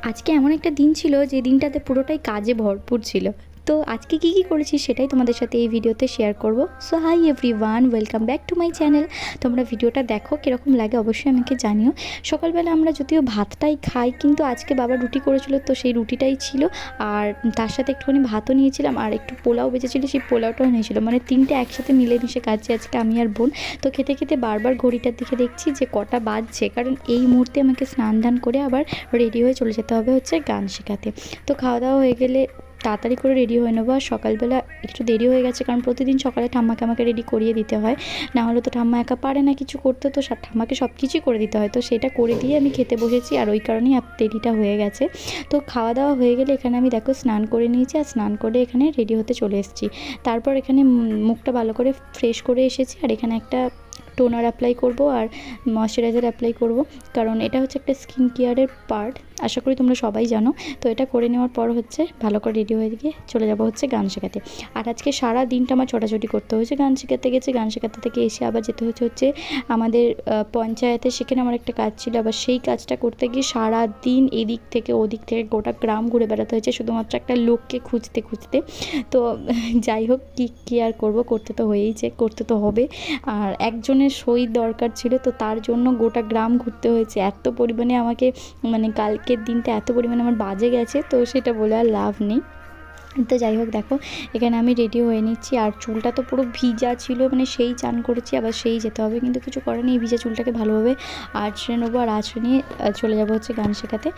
আজকে এমন একটা দিন ছিল যে দিনটাতে পুরোটাই কাজে ভরপুর ছিল। তো আজকে কি করেছি সেটাই তোমাদের সাথে এই ভিডিওতে শেয়ার করব। So hi everyone, welcome back to my channel. তোমরা ভিডিওটা দেখো কীরকম লাগে অবশ্যই আমাকে জানিও। সকালবেলা আমরা যদিও ভাতটাই খাই, কিন্তু আজকে বাবা রুটি করেছিল, তো সেই রুটিটাই ছিল। আর তার সাথে একটুখানি ভাতও নিয়েছিলাম, আর একটু পোলাও বেঁচেছিল, সেই পোলাওটাও নিয়েছিল। মানে তিনটে একসাথে মিলেমিশে খাচ্ছি আজকে আমি আর বোন। তো খেতে খেতে বারবার ঘড়িটার দিকে দেখছি যে কটা বাজছে, কারণ এই মুহূর্তে আমাকে স্নান দান করে আবার রেডি হয়ে চলে যেতে হবে হচ্ছে গান শেখাতে। তো খাওয়া দাওয়া হয়ে গেলে তাড়াতাড়ি করে রেডি হয়ে নেবো। আর সকালবেলা একটু দেরি হয়ে গেছে, কারণ প্রতিদিন সকালে ঠাম্মাকে আমাকে রেডি করিয়ে দিতে হয়, না হলে তো ঠাম্মা একা পারে না কিছু করতে, তো ঠাম্মাকে সব কিছুই করে দিতে হয়। তো সেটা করে দিয়ে আমি খেতে বসেছি, আর ওই কারণেই দেরিটা হয়ে গেছে। তো খাওয়া দাওয়া হয়ে গেলে এখানে আমি দেখো স্নান করে নিয়েছি, আর স্নান করে এখানে রেডি হতে চলে এসেছি। তারপর এখানে মুখটা ভালো করে ফ্রেশ করে এসেছি, আর এখানে একটা টোনার অ্যাপ্লাই করব আর ময়শ্চারাইজার অ্যাপ্লাই করব, কারণ এটা হচ্ছে একটা স্কিন কেয়ারের পার্ট, আশা করি তোমরা সবাই জানো। তো এটা করে নেওয়ার পর হচ্ছে ভালো করে রেডি হয়ে গিয়ে চলে যাব হচ্ছে গান শেখাতে। আর আজকে সারা দিনটা আমার ছোটাছুটি করতে হয়েছে, গান শেখাতে গেছে, গান শেখাতে থেকে এসে আবার যেতে হচ্ছে আমাদের পঞ্চায়েতে, সেখানে আমার একটা কাজ ছিল। আবার সেই কাজটা করতে গিয়ে সারা দিন এদিক থেকে ওদিক থেকে গোটা গ্রাম ঘুরে বেড়াতে হয়েছে শুধুমাত্র একটা লোককে খুঁজতে খুঁজতে। তো যাই হোক, কী আর করবো, করতে তো হয়েইছে, করতে তো হবে। আর একজনের সই দরকার ছিল, তো তার জন্য গোটা গ্রাম ঘুরতে হয়েছে। এত পরিমাণে আমাকে, মানে কালকের দিনটা এত পরিমাণে আমার বাজে গেছে, তো সেটা বলে আর লাভ নেই। তো যাই হোক, দেখো এখানে আমি রেডি হয়ে নিচ্ছি, আর চুলটা তো পুরো ভিজা ছিল, মানে সেই চান করেছি আবার সেই যেতে হবে, কিন্তু কিছু করার নেই, ভিজা চুলটাকে ভালোভাবে আঁচড়ে নেবো, আর আঁচড়ে নিয়ে চলে যাবো হচ্ছে গান শেখাতে।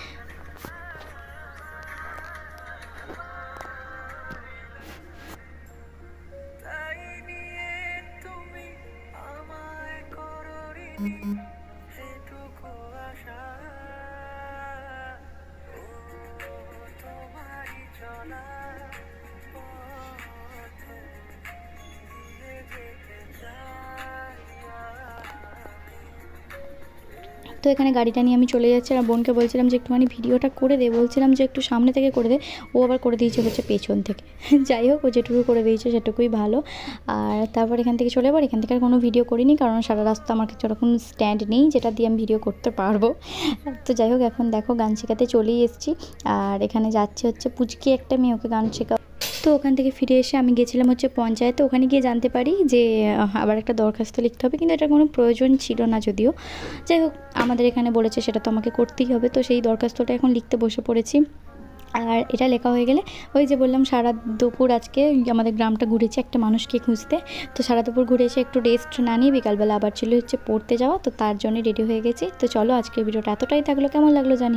তো এখানে গাড়িটা নিয়ে আমি চলে যাচ্ছি, আর বোনকে বলছিলাম যে একটুখানি ভিডিওটা করে দে, বলছিলাম যে একটু সামনে থেকে করে দে, ও আবার করে দিয়েছে হচ্ছে পেছন থেকে। যাই হোক, ও যেটুকু করে দিয়েছে সেটুকুই ভালো। আর তারপর এখান থেকে চলে যাবো। এখান থেকে আর কোনো ভিডিও করিনি, কারণ সারা রাস্তা আমার কাছে ওরকম স্ট্যান্ড নেই যেটা দিয়ে আমি ভিডিও করতে পারবো। তো যাই হোক, এখন দেখো গান শেখাতে চলেই এসেছি, আর এখানে যাচ্ছে হচ্ছে পুচকি একটা মেয়ে, ওকে গান শেখা। তো ওখান থেকে ফিরে এসে আমি গেছিলাম হচ্ছে পঞ্চায়েতে, ওখানে গিয়ে জানতে পারি যে আবার একটা দরখাস্ত লিখতে হবে, কিন্তু এটার কোনো প্রয়োজন ছিল না যদিও। যাই হোক, আমাদের এখানে বলেছে সেটা তো আমাকে করতেই হবে, তো সেই দরখাস্তটা এখন লিখতে বসে পড়েছি। আর এটা লেখা হয়ে গেলে, ওই যে বললাম সারা দুপুর আজকে আমাদের গ্রামটা ঘুরেছি একটা মানুষকে খুঁজতে। তো সারা দুপুর ঘুরে এসে একটু রেস্ট না নিয়ে বিকালবেলা আবার ছিল হচ্ছে পড়তে যাওয়া, তো তার জন্যই রেডি হয়ে গেছি। তো চলো, আজকের ভিডিওটা এতটাই থাকলো, কেমন লাগলো জানিও।